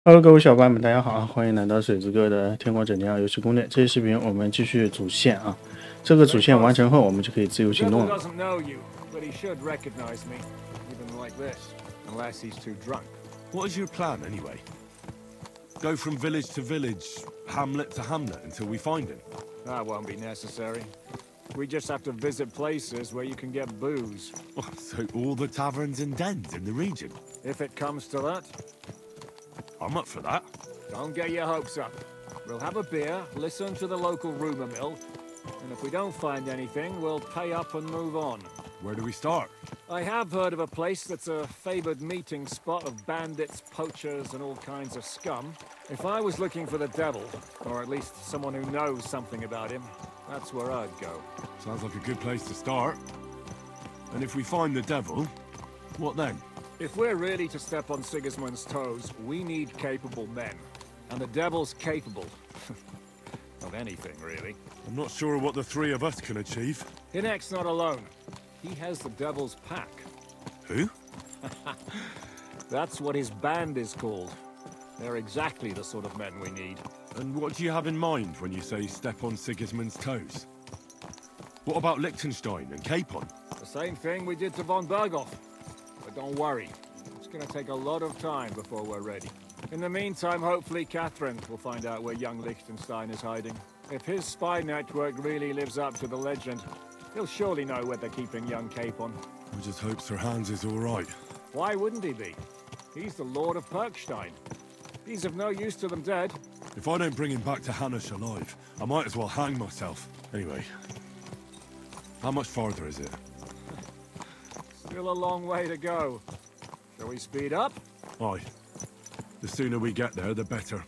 Hello，各位小伙伴们，大家好，欢迎来到水之哥的天国拯救2游戏攻略。这期视频我们继续主线啊，这个主线完成后，我们就可以自由行动了。What is your plan anyway? Go from village to village, hamlet to hamlet until we find him? That won't be necessary. We just have to visit places where you can get booze. Oh, so all the taverns and dens in the region? If it comes to that. I'm up for that. Don't get your hopes up. We'll have a beer, listen to the local rumour mill, and if we don't find anything, we'll pay up and move on. Where do we start? I have heard of a place that's a favoured meeting spot of bandits, poachers, and all kinds of scum. If I was looking for the devil, or at least someone who knows something about him, that's where I'd go. Sounds like a good place to start. And if we find the devil, what then? If we're really to step on Sigismund's toes, we need capable men. And the devil's capable. Of anything, really. I'm not sure what the three of us can achieve. Hinek's not alone. He has the devil's pack. Who? That's what his band is called. They're exactly the sort of men we need. And what do you have in mind when you say step on Sigismund's toes? What about Liechtenstein and Capon? The same thing we did to von Berghoff. But don't worry, it's gonna take a lot of time before we're ready. In the meantime, hopefully Catherine will find out where young Liechtenstein is hiding. If his spy network really lives up to the legend, he'll surely know where they're keeping young Capon. I just hope Sir Hans is all right. Why wouldn't he be? He's the Lord of Perkstein. He's of no use to them dead. If I don't bring him back to Hanush alive, I might as well hang myself. Anyway, how much farther is it? Still a long way to go. Shall we speed up? Aye. The sooner we get there, the better.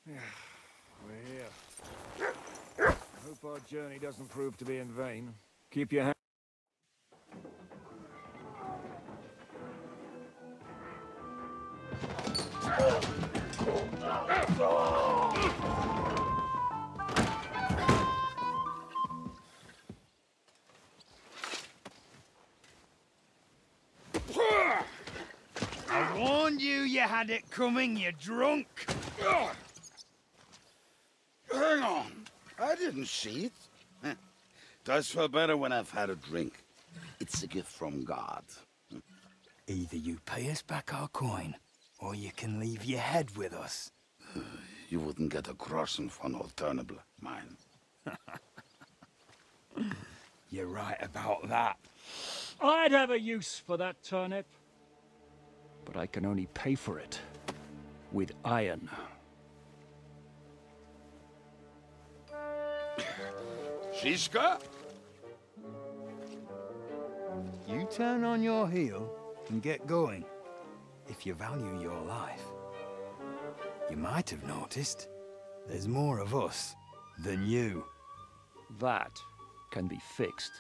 We're here. I hope our journey doesn't prove to be in vain. Keep your hand. I warned you, you had it coming, you drunk. Hang on. I didn't see it. Does feel better when I've had a drink. It's a gift from God. Either you pay us back our coin, or you can leave your head with us. You wouldn't get a groschen for an alternative, mine. You're right about that. I'd have a use for that turnip. But I can only pay for it with iron. Shiska? You turn on your heel and get going, if you value your life. You might have noticed there's more of us than you. That can be fixed.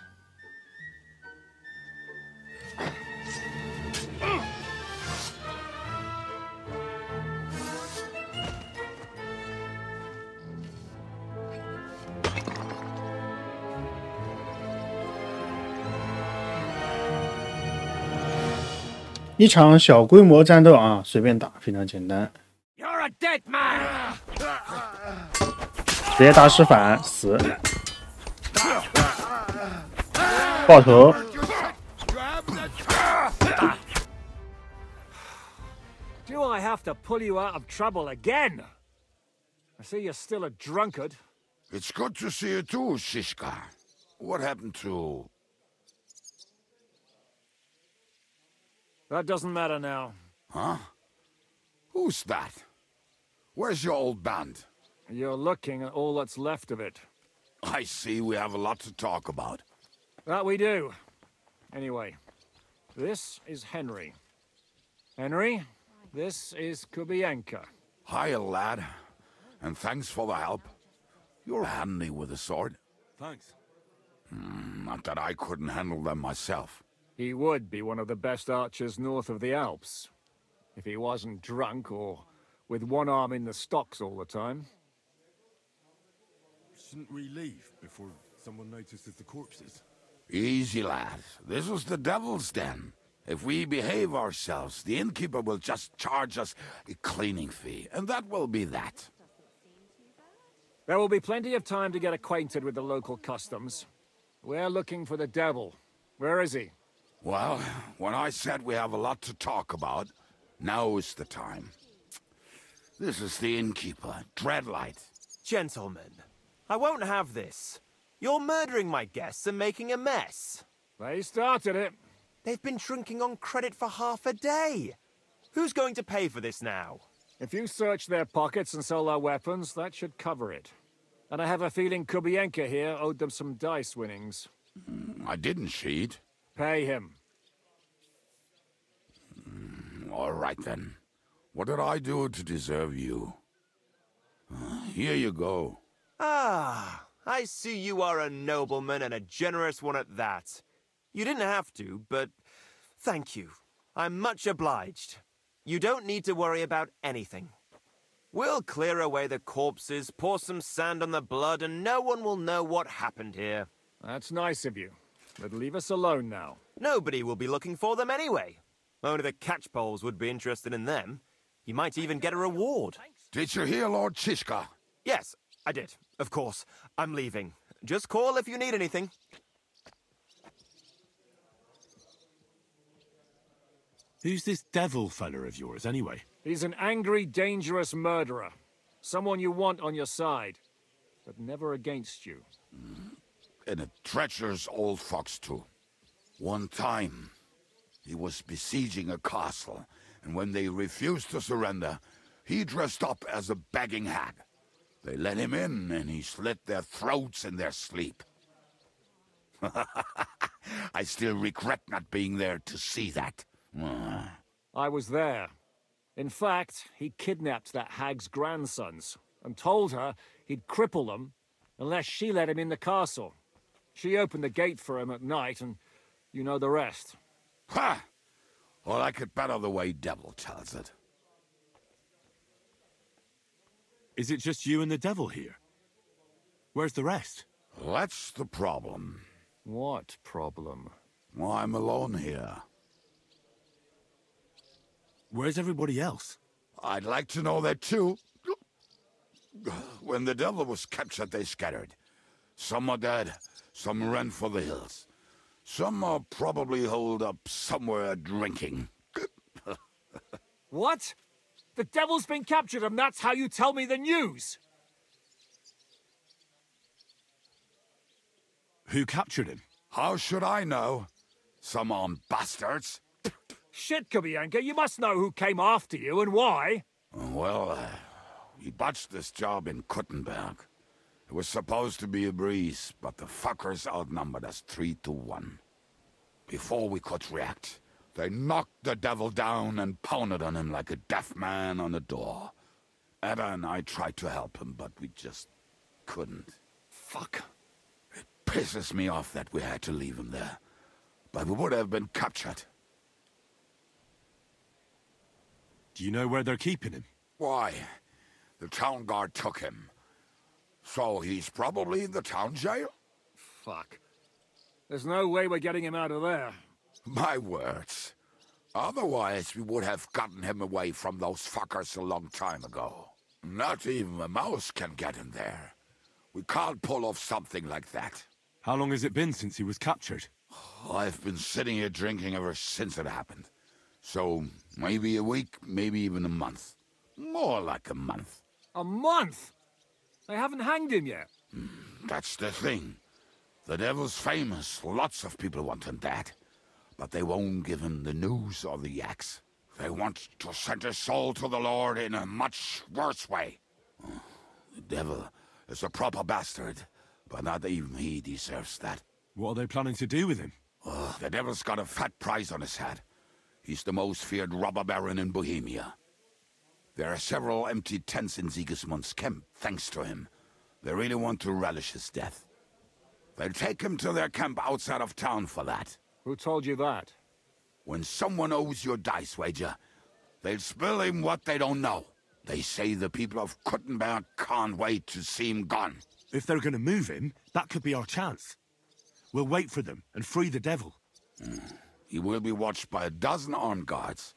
一场小规模战斗啊，随便打，非常简单。 You're a dead man. 直接打石反死，爆头。 Do I have to pull you out of trouble again? I see you're still a drunkard. It's good to see you too, Shiska. What happened to... That doesn't matter now. Huh? Who's that? Where's your old band? You're looking at all that's left of it. I see we have a lot to talk about. That we do. Anyway, this is Henry. Henry, this is Kubienka. Hiya, lad. And thanks for the help. You're handy with a sword. Thanks. Not that I couldn't handle them myself. He would be one of the best archers north of the Alps. If he wasn't drunk or with one arm in the stocks all the time. shouldn't we leave before someone notices the corpses? Easy, lad. This was the devil's den. If we behave ourselves, the innkeeper will just charge us a cleaning fee, and that will be that. There will be plenty of time to get acquainted with the local customs. We're looking for the devil. Where is he? Well, when I said we have a lot to talk about, now is the time. This is the innkeeper, Dreadlight. Gentlemen, I won't have this. You're murdering my guests and making a mess. They started it. They've been drinking on credit for half a day. Who's going to pay for this now? If you search their pockets and sell their weapons, that should cover it. And I have a feeling Kubienka here owed them some dice winnings. I didn't cheat. Pay him. All right, then. What did I do to deserve you? Here you go. Ah, I see you are a nobleman and a generous one at that. You didn't have to, but thank you. I'm much obliged. You don't need to worry about anything. We'll clear away the corpses, pour some sand on the blood, and no one will know what happened here. That's nice of you. But leave us alone now. Nobody will be looking for them anyway. Only the catchpoles would be interested in them. You might even get a reward. Did you hear, Lord Chishka? Yes, I did. Of course. I'm leaving. Just call if you need anything. Who's this devil fella of yours, anyway? He's an angry, dangerous murderer. Someone you want on your side, but never against you. And a treacherous old fox, too. One time, he was besieging a castle, and when they refused to surrender, he dressed up as a begging hag. They let him in, and he slit their throats in their sleep. I still regret not being there to see that. I was there. In fact, he kidnapped that hag's grandsons and told her he'd cripple them unless she let him in the castle. She opened the gate for him at night, and you know the rest. Ha! Well, I could better the way Devil tells it. Is it just you and the devil here? Where's the rest? That's the problem. What problem? Well, I'm alone here. Where's everybody else? I'd like to know that too. When the devil was captured, they scattered. Some are dead, some ran for the hills. Some are probably holed up somewhere drinking. What? The devil's been captured and that's how you tell me the news? Who captured him? How should I know? Some armed bastards. Shit, Kubienka, you must know who came after you and why. Well, we botched this job in Kuttenberg. It was supposed to be a breeze, but the fuckers outnumbered us 3-1. Before we could react, they knocked the devil down and pounded on him like a deaf man on a door. Ada and I tried to help him, but we just couldn't. Fuck. It pisses me off that we had to leave him there. But we would have been captured. Do you know where they're keeping him? Why? The town guard took him. So he's probably in the town jail? Fuck. There's no way we're getting him out of there. My words. Otherwise, we would have gotten him away from those fuckers a long time ago. Not even a mouse can get him there. We can't pull off something like that. How long has it been since he was captured? I've been sitting here drinking ever since it happened. So, maybe a week, maybe even a month. More like a month. A month? They haven't hanged him yet. That's the thing. The devil's famous. Lots of people want him dead. But they won't give him the news or the axe. They want to send his soul to the Lord in a much worse way. The devil is a proper bastard, but not even he deserves that. What are they planning to do with him? The devil's got a fat price on his head. He's the most feared robber baron in Bohemia. There are several empty tents in Sigismund's camp, thanks to him. They really want to relish his death. They'll take him to their camp outside of town for that. Who told you that? When someone owes you a dice wager, they'll spill him what they don't know. They say the people of Kuttenberg can't wait to see him gone. If they're gonna move him, that could be our chance. We'll wait for them and free the devil. He will be watched by a dozen armed guards.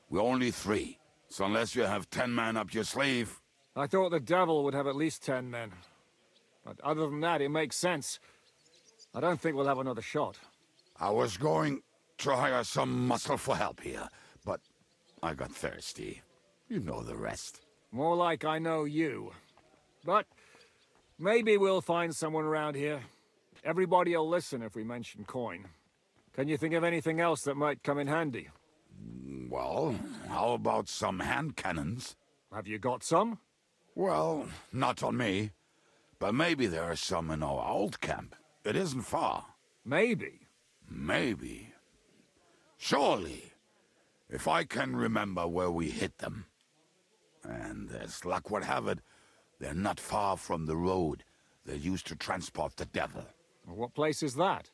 We're only 3, so unless you have 10 men up your sleeve... I thought the devil would have at least 10 men. But other than that, it makes sense. I don't think we'll have another shot. I was going to hire some muscle for help here, but I got thirsty. You know the rest. More like I know you. But maybe we'll find someone around here. Everybody'll listen if we mention coin. Can you think of anything else that might come in handy? Well, how about some hand cannons? Have you got some? Well, not on me. But maybe there are some in our old camp. It isn't far. Maybe. Maybe. Surely. If I can remember where we hit them. And as luck would have it, they're not far from the road they used to transport the devil. What place is that?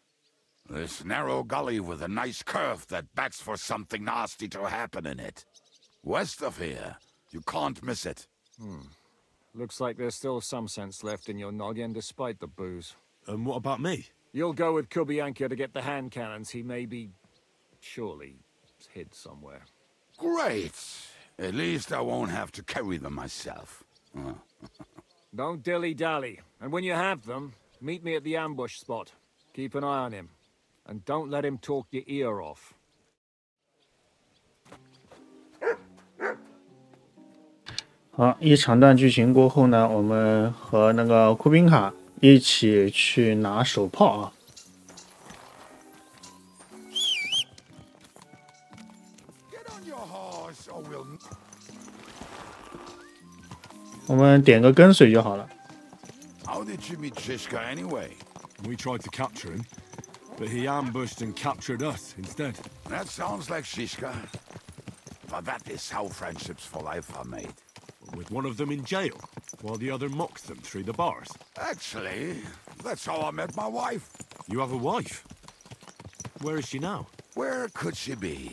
This narrow gully with a nice curve that backs for something nasty to happen in it. West of here. You can't miss it. Looks like there's still some sense left in your noggin despite the booze. And what about me? You'll go with Kubianka to get the hand cannons. He may be... surely hid somewhere. Great. At least I won't have to carry them myself. Don't dilly-dally. And when you have them, meet me at the ambush spot. Keep an eye on him. And don't let him talk your ear off. 好，一长段剧情过后呢，我们和那个库宾卡一起去拿手炮啊。我们点个跟随就好了。How did you meet Shishka anyway? We tried to capture him, but he ambushed and captured us instead. That sounds like Shishka. But that is how friendships for life are made. With one of them in jail, while the other mocks them through the bars. Actually, that's how I met my wife. You have a wife? Where is she now? Where could she be?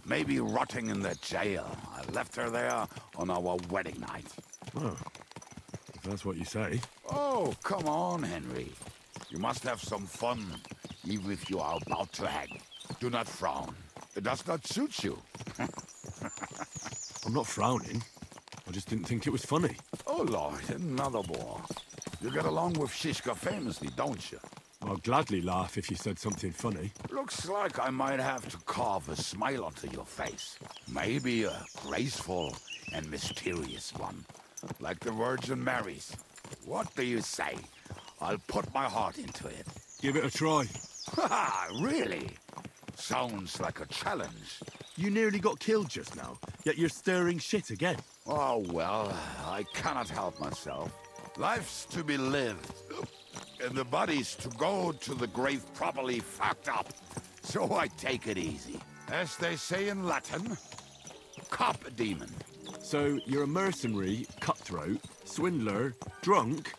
Maybe rotting in the jail. I left her there on our wedding night. Oh, if that's what you say. Oh, come on, Henry. You must have some fun, even if you are about to hang. Do not frown. It does not suit you. I'm not frowning. I just didn't think it was funny. Oh, Lord, another bore. You get along with Shishka famously, don't you? I'd gladly laugh if you said something funny. Looks like I might have to carve a smile onto your face. Maybe a graceful and mysterious one. Like the Virgin Mary's. What do you say? I'll put my heart into it. Give it a try. Haha, really? Sounds like a challenge. You nearly got killed just now, yet you're stirring shit again. Oh, well, I cannot help myself. Life's to be lived. And the body's to go to the grave properly fucked up. So I take it easy. As they say in Latin, cop a demon. So you're a mercenary, cutthroat, swindler, drunk,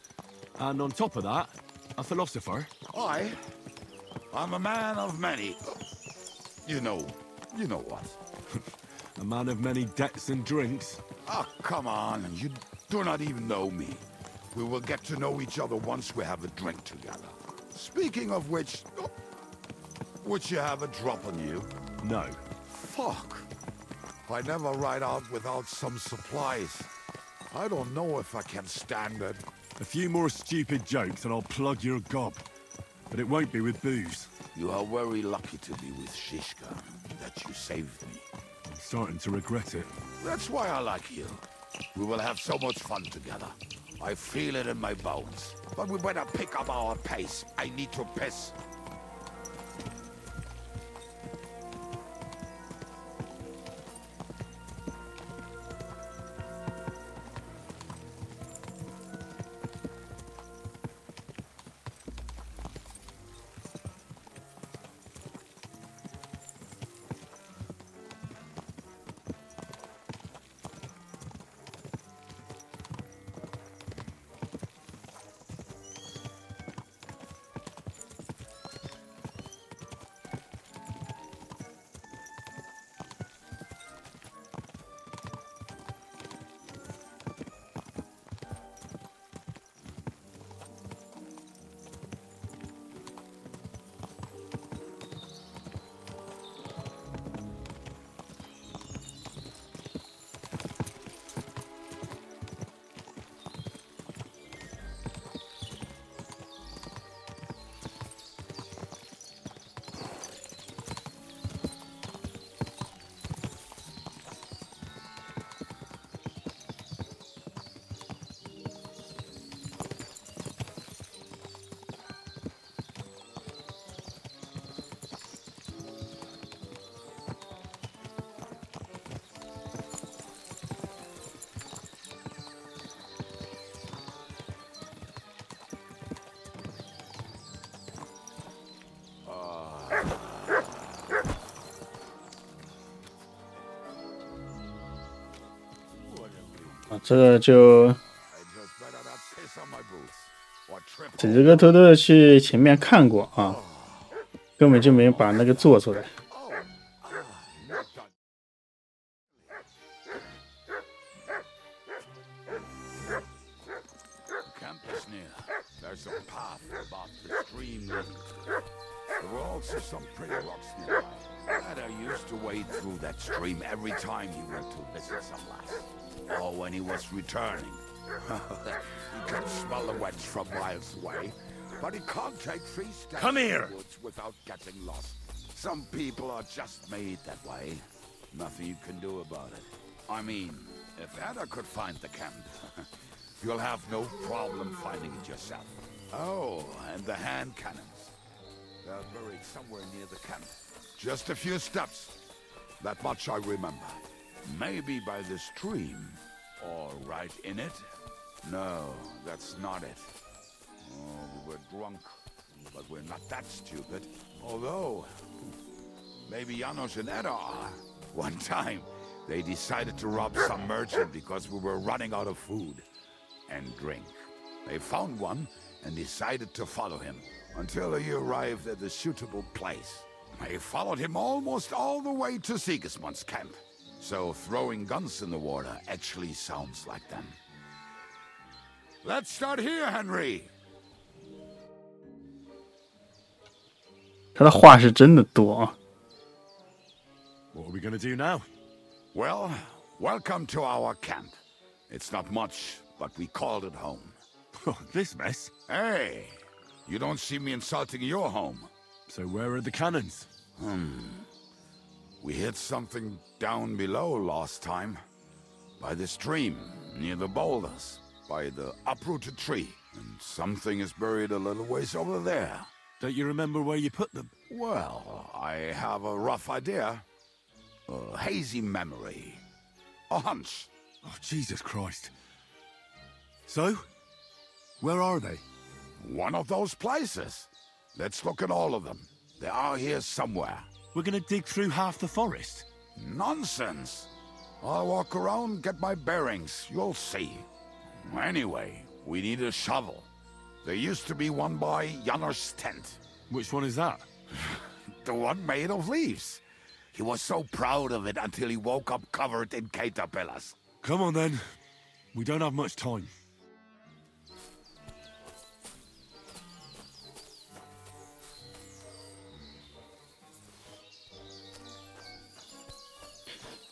and on top of that, a philosopher? I'm a man of many... You know what. A man of many debts and drinks. Oh, come on, you do not even know me. We will get to know each other once we have a drink together. Speaking of which, would you have a drop on you? No. Fuck. I never ride out without some supplies. I don't know if I can stand it. A few more stupid jokes and I'll plug your gob. But it won't be with booze. You are very lucky to be with Shishka, that you saved me. I'm starting to regret it. That's why I like you. We will have so much fun together. I feel it in my bones. But we better pick up our pace. I need to piss. 这个就这个偷偷的去前面看过啊，根本就没把那个做出来。There's a path above the stream running. There were also some pretty rocks nearby. Dad used to wade through that stream every time he went to visit some lass. Or when he was returning. He can smell the wench from miles away, but he can't take 3 steps in the woods without getting lost. Some people are just made that way. Nothing you can do about it. I mean, if Ada could find the camp, you'll have no problem finding it yourself. Oh, and the hand cannons. They're buried somewhere near the camp. Just a few steps. That much I remember. Maybe by the stream. Or right in it. No, that's not it. Oh, we were drunk. But we're not that stupid. Although, maybe Janos and Edda are. One time, they decided to rob some merchant because we were running out of food and drink. They found one and decided to follow him until he arrived at a suitable place. They followed him almost all the way to Sigismund's camp. So throwing guns in the water actually sounds like them. Let's start here, Henry. 他的话是真的多啊。What are we going to do now? Well, welcome to our camp. It's not much, but we called it home. Oh, this mess. Hey, you don't see me insulting your home. So where are the cannons? We hit something down below last time. By the stream, near the boulders, by the uprooted tree. And something is buried a little ways over there. Don't you remember where you put them? Well, I have a rough idea. A hazy memory. A hunch. Oh, Jesus Christ. So? Where are they? One of those places. Let's look at all of them. They are here somewhere. We're gonna dig through half the forest. Nonsense. I'll walk around, get my bearings. You'll see. Anyway, we need a shovel. There used to be one by Janner's tent. Which one is that? The one made of leaves. He was so proud of it until he woke up covered in caterpillars. Come on then. We don't have much time.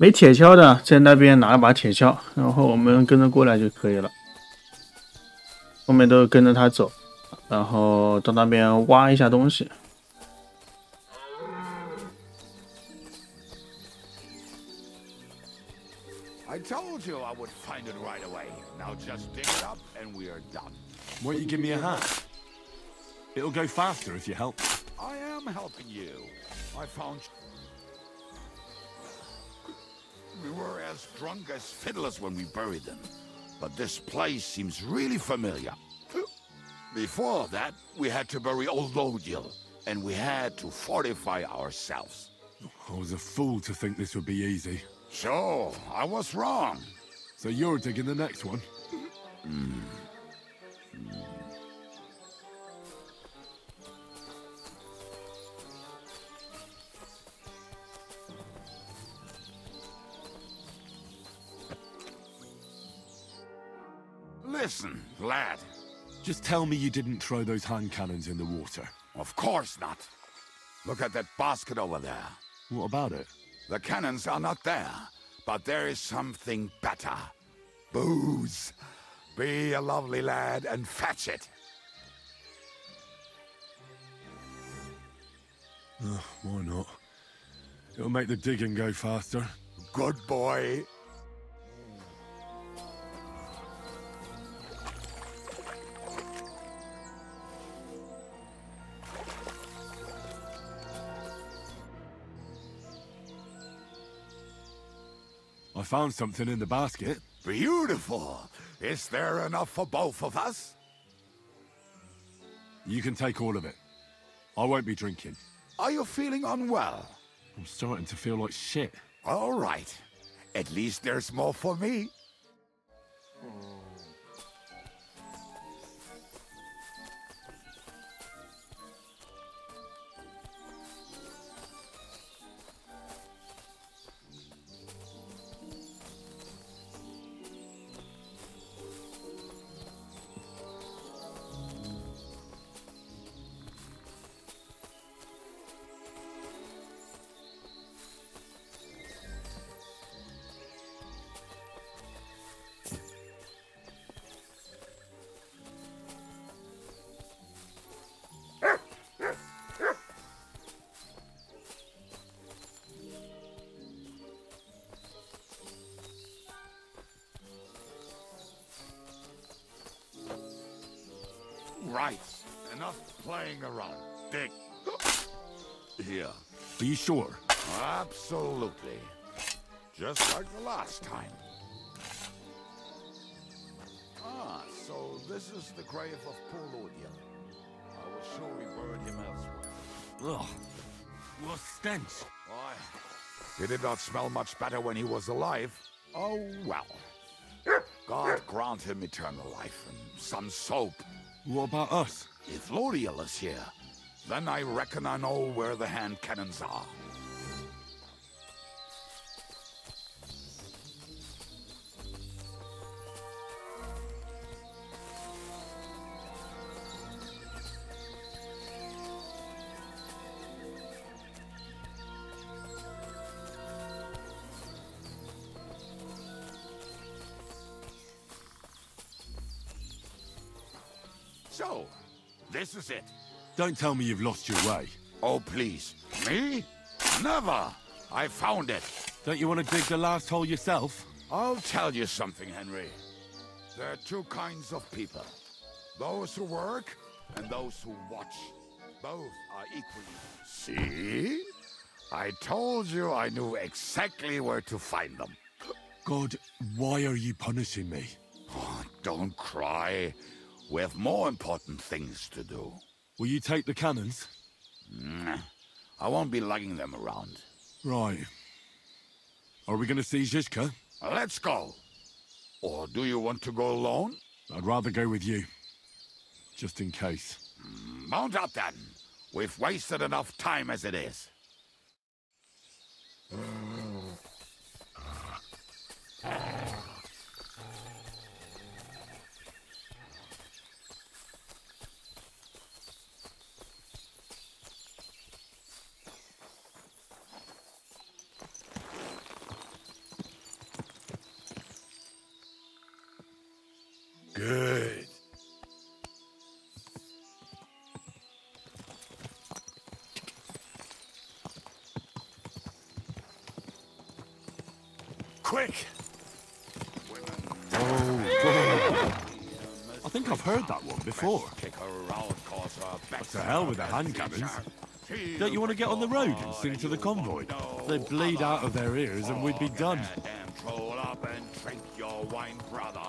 没铁锹的在那边拿一把铁锹，然后我们跟着过来就可以了。后面都跟着他走，然后到那边挖一下东西。I told you I would find it right away. Now just dig it up and we are done. Won't you give me a hand? It'll go faster if you help. I am helping you. I found... We were as drunk as fiddlers when we buried them. But this place seems really familiar. Before that, we had to bury old Lodil, and we had to fortify ourselves. I was a fool to think this would be easy. So, I was wrong. So you're digging the next one? Listen, lad. Just tell me you didn't throw those hand cannons in the water. Of course not. Look at that basket over there. What about it? The cannons are not there, but there is something better. Booze. Be a lovely lad and fetch it. Why not? It'll make the digging go faster. Good boy. I found something in the basket. Beautiful. Is there enough for both of us? You can take all of it. I won't be drinking. Are you feeling unwell? I'm starting to feel like shit. All right. At least there's more for me. Right. Enough playing around. Dig. Here. Are you sure? Absolutely. Just like the last time. Ah, so this is the grave of poor Lodian. I was sure we buried him elsewhere. Ugh. What stench? Why? He did not smell much better when he was alive. Oh, well. God grant him eternal life and some soap. What about us? If Lodiel is here, then I reckon I know where the hand cannons are. So, this is it. Don't tell me you've lost your way. Oh, please. Me? Never! I found it. Don't you want to dig the last hole yourself? I'll tell you something, Henry. There are two kinds of people. Those who work and those who watch. Both are equally... See? I told you I knew exactly where to find them. God, why are you punishing me? Oh, don't cry. We have more important things to do. Will you take the cannons? Nah, I won't be lugging them around. Right. Are we going to see Zizka? Let's go. Or do you want to go alone? I'd rather go with you. Just in case. Mount up then. We've wasted enough time as it is. Good. Quick! I think I've heard that one before. What To hell with the hand cannons. Don't you want to get on the road and sing to the convoy? They'd bleed out of their ears and we'd be done. Damn troll up and drink your wine, brother.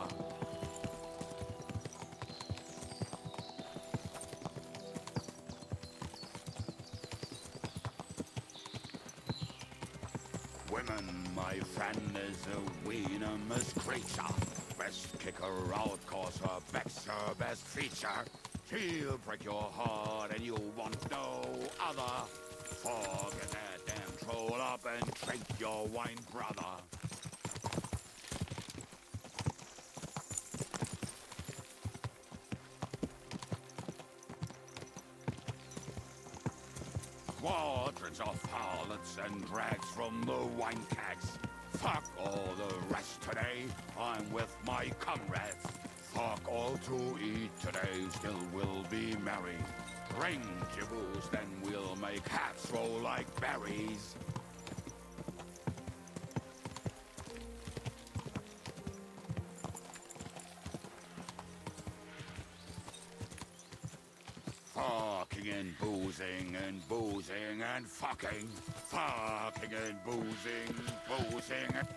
Women, my friend, is a venomous creature. Best kick her out, cause her back's her best feature. She'll break your heart and you want no other. Forget that damn troll up and drink your wine, brother. Quadrants of harlots and drags from the wine kegs. Fuck all the rest today, I'm with my comrades. Fuck all to eat today, still we'll be merry. Drink your booze, then we'll make hats roll like berries. Fucking and boozing and boozing and fucking. Fucking and boozing, boozing and...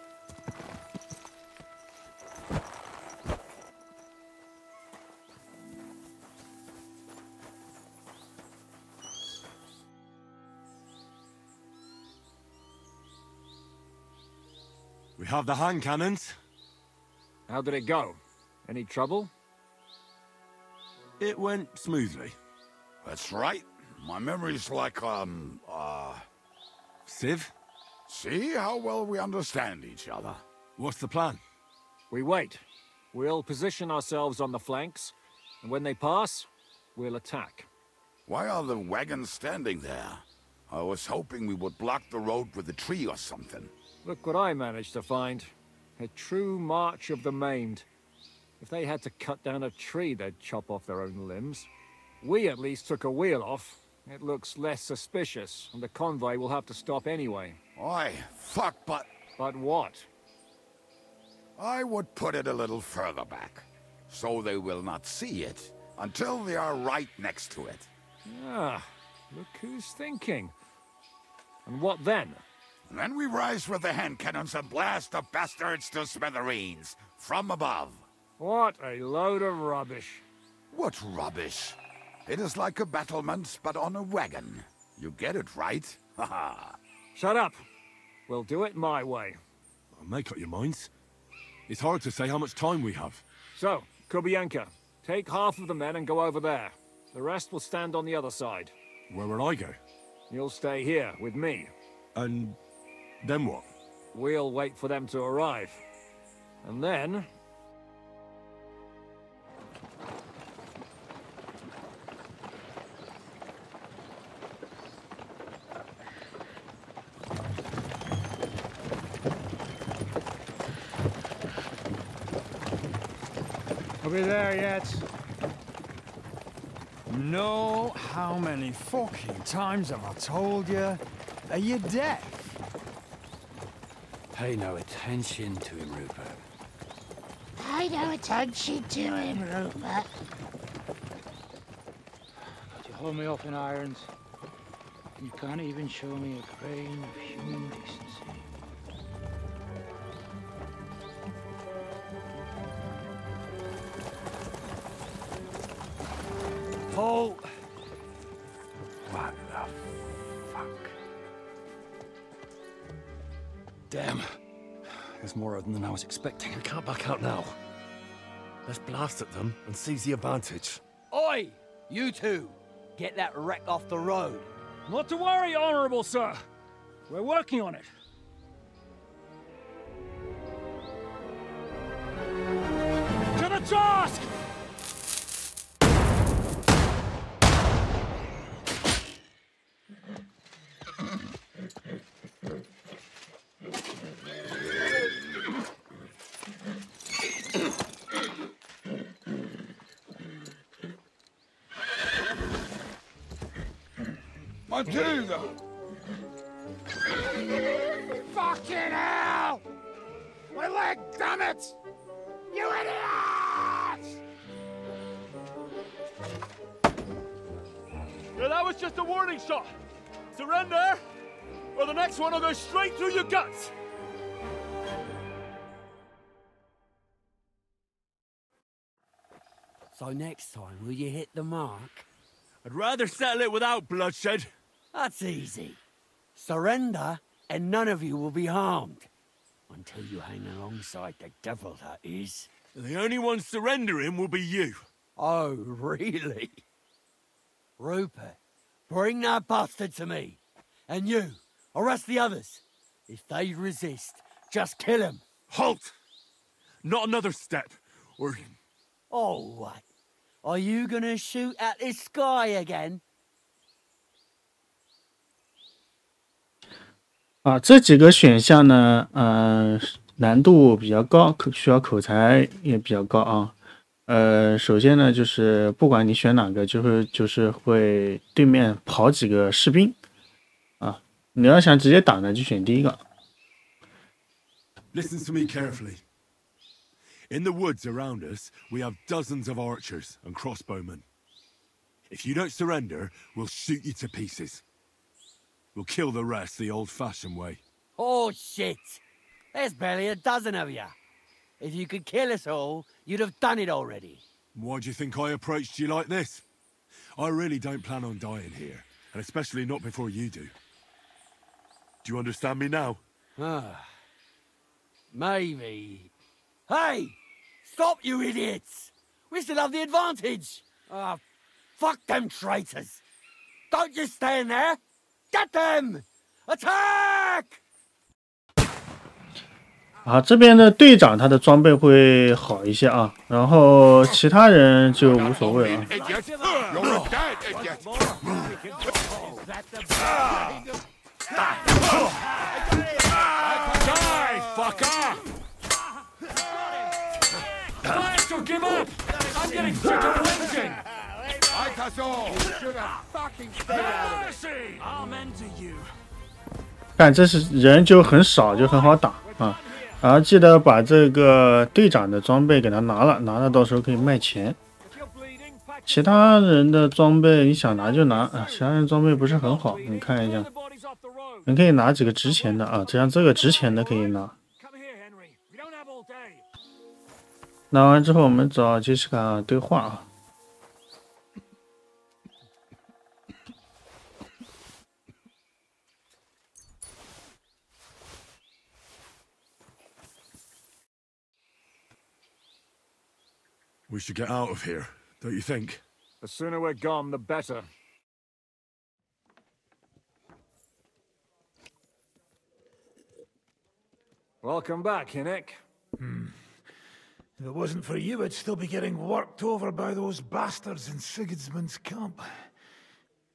We have the hand cannons. How did it go? Any trouble? It went smoothly. That's right. My memory's like, Civ, See how well we understand each other. what's the plan? We wait. We'll position ourselves on the flanks, and when they pass, we'll attack. Why are the wagons standing there? I was hoping we would block the road with a tree or something. Look what I managed to find. A true march of the maimed. If they had to cut down a tree, they'd chop off their own limbs. We at least took a wheel off. It looks less suspicious, and the convoy will have to stop anyway. Oi, fuck, but But what? I would put it a little further back, so they will not see it, until they are right next to it. Ah, look who's thinking. And what then? Then we rise with the hand cannons and blast the bastards to smithereens from above. What a load of rubbish. What rubbish? It is like a battlement, but on a wagon. You get it, right? Haha. Shut up. We'll do it my way. Well, make up your minds. It's hard to say how much time we have. So, Kubienka, take half of the men and go over there. The rest will stand on the other side. Where will I go? You'll stay here with me. And then what? We'll wait for them to arrive. And then... Are we there yet? No, how many fucking times have I told you? Are you deaf? Pay no attention to him, Rupert. Pay no attention to him, Rupert. You hold me up in irons, and you can't even show me a grain of human decency. Paul! What the fuck? Damn. There's more of them than I was expecting. We can't back out now. Let's blast at them and seize the advantage. Oi! You two! Get that wreck off the road. Not to worry, Honorable Sir. We're working on it. To the task! Matilda! Fucking hell! My leg, damn it! You idiots! Yeah, that was just a warning shot. Surrender, or the next one will go straight through your guts. So next time, will you hit the mark? I'd rather settle it without bloodshed. That's easy. Surrender, and none of you will be harmed. Until you hang alongside the devil, that is. The only one surrendering will be you. Oh, really? Rupert, bring that bastard to me. And you, arrest the others. If they resist, just kill them. Halt! Not another step, or... Oh, what? Are you gonna shoot at the sky again? 这几个选项呢，难度比较高，需要口才也比较高啊。首先呢，就是不管你选哪个，就是会对面跑几个士兵啊。你要想直接打呢，就选第一个。Listen to me carefully. In the woods around us, we have dozens of archers and crossbowmen. If you don't surrender, we'll shoot you to pieces. We'll kill the rest the old-fashioned way. Oh, shit! There's barely a dozen of you. If you could kill us all, you'd have done it already. Why do you think I approached you like this? I really don't plan on dying here, and especially not before you do. Do you understand me now? Maybe. Hey! Stop, you idiots! We still have the advantage! Fuck them traitors! Don't just stand there! Get them! Attack! 这边的队长他的装备会好一些啊，然后其他人就无所谓啊。Give up! I'm getting sick of flinching! Like us all! Should have fucking stayed out of it! Mercy! Amen to you. 看，这是人就很少，就很好打啊。然后记得把这个队长的装备给他拿了，到时候可以卖钱。其他人的装备你想拿就拿啊，其他人装备不是很好，你看一下，你可以拿几个值钱的啊，像这个值钱的可以拿。拿完之后，我们找杰西卡对话啊。We should get out of here, don't you think? The sooner we're gone, the better. Welcome back, Hinnick. If it wasn't for you, I'd still be getting worked over by those bastards in Sigismund's camp.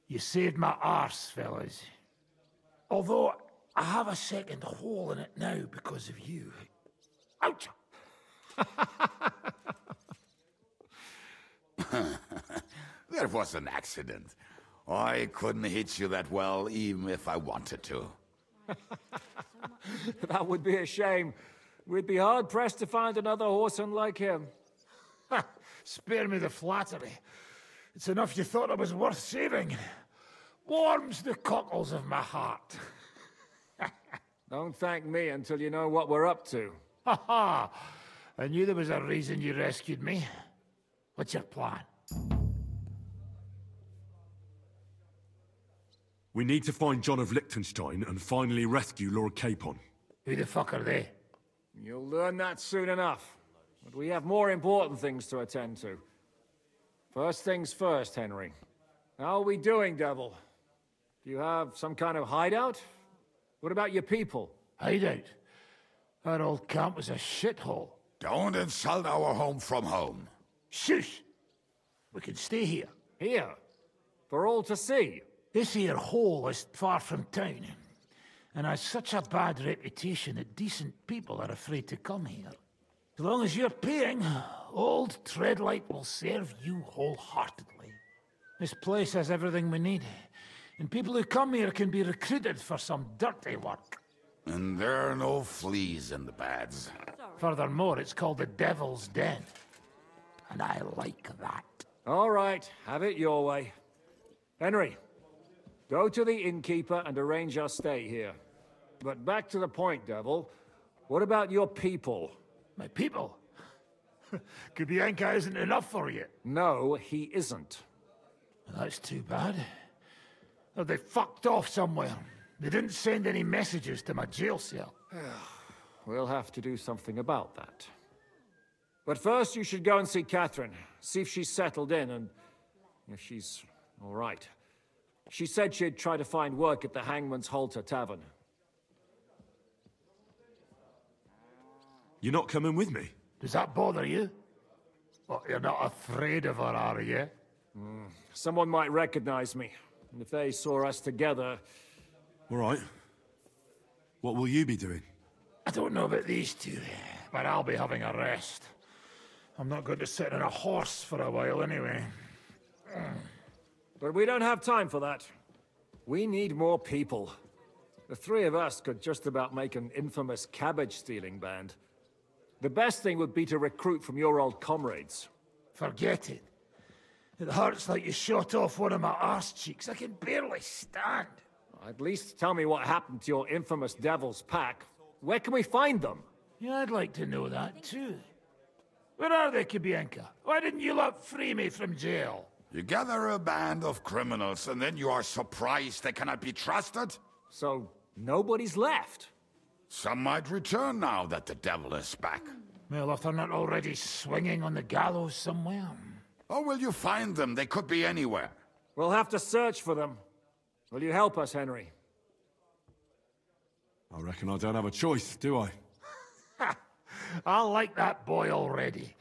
You saved my arse, fellas. Although, I have a second hole in it now because of you. Ouch! That was an accident. I couldn't hit you that well, even if I wanted to. That would be a shame. We'd be hard-pressed to find another horseman like him. Spare me the flattery. It's enough you thought I was worth saving. Warms the cockles of my heart. Don't thank me until you know what we're up to. Ha ha! I knew there was a reason you rescued me. What's your plan? We need to find John of Liechtenstein and finally rescue Lord Capon. Who the fuck are they? You'll learn that soon enough. But we have more important things to attend to. First things first, Henry. How are we doing, Devil? Do you have some kind of hideout? What about your people? Hideout? Our old camp was a shithole. Don't insult our home from home. Shush! We can stay here. Here? For all to see? This here hole is far from town, and has such a bad reputation that decent people are afraid to come here. As long as you're paying, old Treadlight will serve you wholeheartedly. This place has everything we need, and people who come here can be recruited for some dirty work. And there are no fleas in the beds. Furthermore, it's called the Devil's Den, and I like that. All right, have it your way. Henry, go to the innkeeper and arrange our stay here. But back to the point, Devil. What about your people? My people? Kubienka isn't enough for you. No, he isn't. That's too bad. Oh, they fucked off somewhere. They didn't send any messages to my jail cell. We'll have to do something about that. But first, you should go and see Catherine. See if she's settled in and if she's all right. She said she'd try to find work at the Hangman's Halter Tavern. You're not coming with me? Does that bother you? Well, you're not afraid of her, are you? Someone might recognize me. And if they saw us together... All right. What will you be doing? I don't know about these two, but I'll be having a rest. I'm not going to sit on a horse for a while anyway. But we don't have time for that. We need more people. The three of us could just about make an infamous cabbage-stealing band. The best thing would be to recruit from your old comrades. Forget it. It hurts like you shot off one of my arse cheeks. I can barely stand. At least tell me what happened to your infamous Devil's Pack. Where can we find them? Yeah, I'd like to know that too. Where are they, Kubienka? Why didn't you lot free me from jail? You gather a band of criminals and then you are surprised they cannot be trusted? So, nobody's left? Some might return now that the devil is back. Well, if they're not already swinging on the gallows somewhere. Or will you find them? They could be anywhere. We'll have to search for them. Will you help us, Henry? I reckon I don't have a choice, do I? I like that boy already.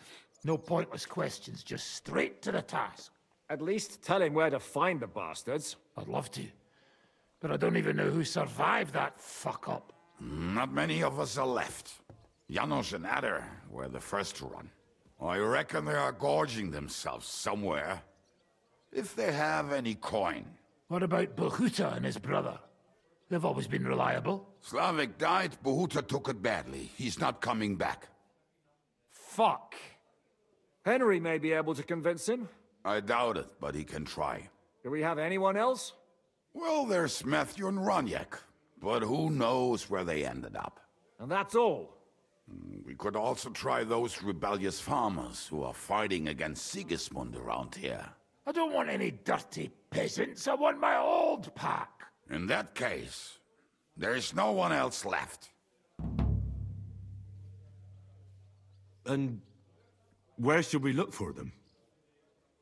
No pointless questions, just straight to the task. At least tell him where to find the bastards. I'd love to. But I don't even know who survived that fuck-up. Not many of us are left. Janos and Adder were the first to run. I reckon they are gorging themselves somewhere. If they have any coin. What about Bohuta and his brother? They've always been reliable. Slavik died, Bohuta took it badly. He's not coming back. Fuck. Henry may be able to convince him. I doubt it, but he can try. Do we have anyone else? Well, there's Matthew and Roniek, but who knows where they ended up. And that's all? We could also try those rebellious farmers who are fighting against Sigismund around here. I don't want any dirty peasants. I want my old pack. In that case, there's no one else left. And where should we look for them?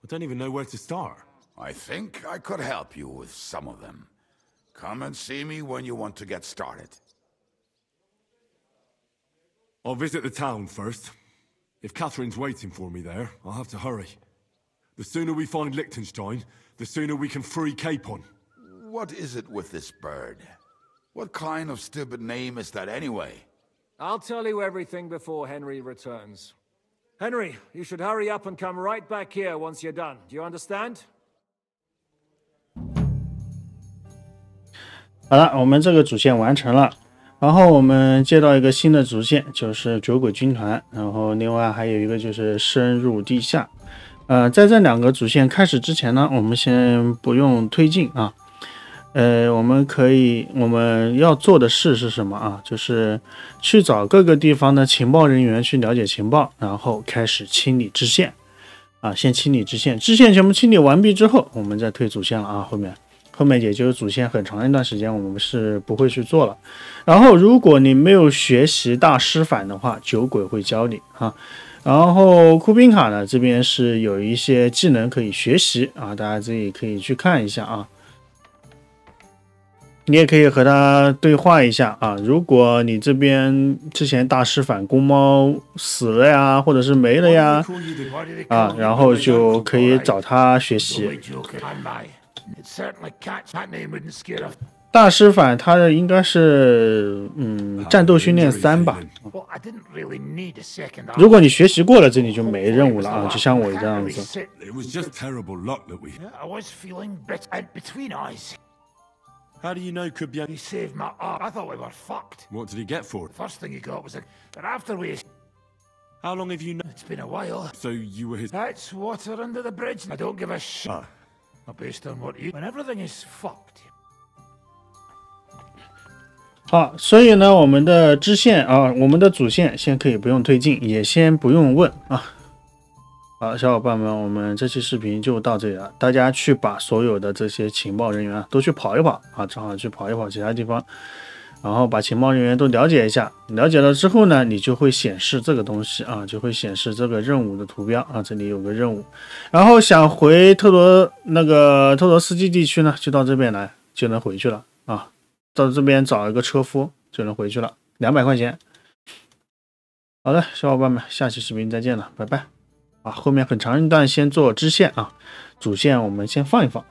I don't even know where to start. I think I could help you with some of them. Come and see me when you want to get started. I'll visit the town first. If Catherine's waiting for me there, I'll have to hurry. The sooner we find Liechtenstein, the sooner we can free Capon. What is it with this bird? What kind of stupid name is that anyway? I'll tell you everything before Henry returns. Henry, you should hurry up and come right back here once you're done. Do you understand? 好了，我们这个主线完成了，然后我们接到一个新的主线，就是酒鬼军团，然后另外还有一个就是深入地下。在这两个主线开始之前呢，我们先不用推进啊。我们要做的事是什么啊？就是去找各个地方的情报人员去了解情报，然后开始清理支线啊。先清理支线，支线全部清理完毕之后，我们再推主线了啊。后面也就是主线很长一段时间我们是不会去做了。然后如果你没有学习大师反的话，酒鬼会教你啊。然后库宾卡呢这边是有一些技能可以学习啊，大家自己可以去看一下啊。你也可以和他对话一下啊。如果你这边之前大师反公猫死了呀，或者是没了呀，然后就可以找他学习。大师反他的应该是战斗训练3吧。如果你学习过了，这里就没任务了啊，就像我这样子。How do you know Kubian? He saved my arm. I thought we were fucked. What did he get for it? First thing he got was a... But after we... How long have you known? It's been a while. So you were his... That's water under the bridge. I don't give a shit. Based on what you... When everything is fucked. 好，所以呢，我们的支线啊，我们的主线先可以不用推进，也先不用问啊。好，小伙伴们，我们这期视频就到这里了。大家去把所有的这些情报人员都去跑一跑啊，正好去跑一跑其他地方，然后把情报人员都了解一下。了解了之后呢，你就会显示这个东西啊，就会显示这个任务的图标啊，这里有个任务。然后想回特罗斯基地区呢，就到这边来就能回去了啊。到这边找一个车夫就能回去了，200块钱。好的，小伙伴们，下期视频再见了，拜拜。后面很长一段先做支线啊，主线我们先放一放。